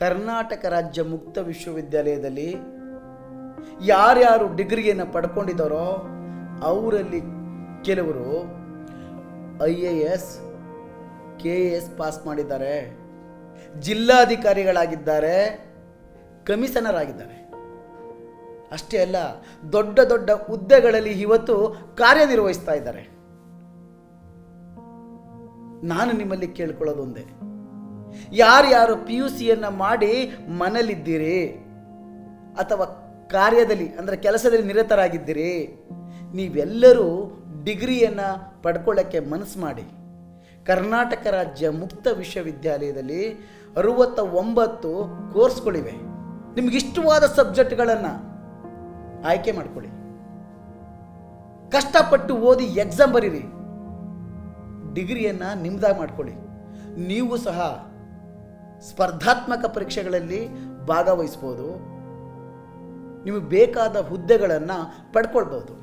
ಕರ್ನಾಟಕ ರಾಜ್ಯ ಮುಕ್ತ ವಿಶ್ವವಿದ್ಯಾಲಯದಲ್ಲಿ ಯಾರ್ಯಾರು ಡಿಗ್ರಿಯನ್ನು ಪಡ್ಕೊಂಡಿದ್ದಾರೋ ಅವರಲ್ಲಿ ಕೆಲವರು IAS KAS ಪಾಸ್ ಮಾಡಿದ್ದಾರೆ, ಜಿಲ್ಲಾಧಿಕಾರಿಗಳಾಗಿದ್ದಾರೆ, ಕಮಿಷನರ್ ಆಗಿದ್ದಾರೆ. ಅಷ್ಟೇ ಅಲ್ಲ, ದೊಡ್ಡ ದೊಡ್ಡ ಹುದ್ದೆಗಳಲ್ಲಿ ಇವತ್ತು ಕಾರ್ಯನಿರ್ವಹಿಸ್ತಾ ಇದ್ದಾರೆ. ನಾನು ನಿಮ್ಮಲ್ಲಿ ಕೇಳ್ಕೊಳ್ಳೋದು ಒಂದೇ, ಯಾರ್ಯಾರು PUCಯನ್ನು ಮಾಡಿ ಮನೇಲಿದ್ದೀರಿ ಅಥವಾ ಕಾರ್ಯದಲ್ಲಿ ಅಂದರೆ ಕೆಲಸದಲ್ಲಿ ನಿರತರಾಗಿದ್ದೀರಿ, ನೀವೆಲ್ಲರೂ ಡಿಗ್ರಿಯನ್ನು ಪಡ್ಕೊಳ್ಳೋಕ್ಕೆ ಮನಸ್ಸು ಮಾಡಿ. ಕರ್ನಾಟಕ ರಾಜ್ಯ ಮುಕ್ತ ವಿಶ್ವವಿದ್ಯಾಲಯದಲ್ಲಿ 69 ಕೋರ್ಸ್ಗಳಿವೆ. ನಿಮಗಿಷ್ಟವಾದ ಸಬ್ಜೆಕ್ಟ್ಗಳನ್ನು ಆಯ್ಕೆ ಮಾಡ್ಕೊಳ್ಳಿ, ಕಷ್ಟಪಟ್ಟು ಓದಿ ಎಕ್ಸಾಮ್ ಬರೀರಿ, ಡಿಗ್ರಿಯನ್ನು ನಿಮ್ಮದಾಗಿ ಮಾಡ್ಕೊಳ್ಳಿ. ನೀವು ಸಹ ಸ್ಪರ್ಧಾತ್ಮಕ ಪರೀಕ್ಷೆಗಳಲ್ಲಿ ಭಾಗವಹಿಸ್ಬೋದು, ನಿಮಗೆ ಬೇಕಾದ ಹುದ್ದೆಗಳನ್ನು ಪಡ್ಕೊಳ್ಬೋದು.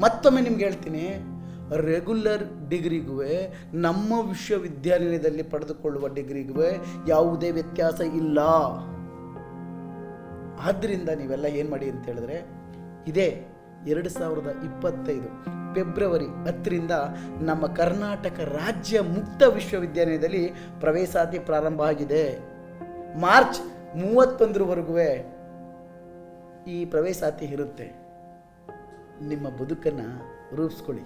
ಮತ್ತೊಮ್ಮೆ ನಿಮ್ಗೆ ಹೇಳ್ತೀನಿ, ರೆಗ್ಯುಲರ್ ಡಿಗ್ರಿಗೂ ನಮ್ಮ ವಿಶ್ವವಿದ್ಯಾನಿಲಯದಲ್ಲಿ ಪಡೆದುಕೊಳ್ಳುವ ಡಿಗ್ರಿಗೂ ಯಾವುದೇ ವ್ಯತ್ಯಾಸ ಇಲ್ಲ. ಆದ್ದರಿಂದ ನೀವೆಲ್ಲ ಏನು ಮಾಡಿ ಅಂತ ಹೇಳಿದ್ರೆ, ಇದೇ 2025 ಫೆಬ್ರವರಿ 10ರಿಂದ ನಮ್ಮ ಕರ್ನಾಟಕ ರಾಜ್ಯ ಮುಕ್ತ ವಿಶ್ವವಿದ್ಯಾನಿಲಯದಲ್ಲಿ ಪ್ರವೇಶಾತಿ ಪ್ರಾರಂಭ ಆಗಿದೆ. ಮಾರ್ಚ್ 31ರವರೆಗೂ ಈ ಪ್ರವೇಶಾತಿ ಇರುತ್ತೆ. ನಿಮ್ಮ ಬದುಕನ್ನು ರೂಪಿಸ್ಕೊಳ್ಳಿ.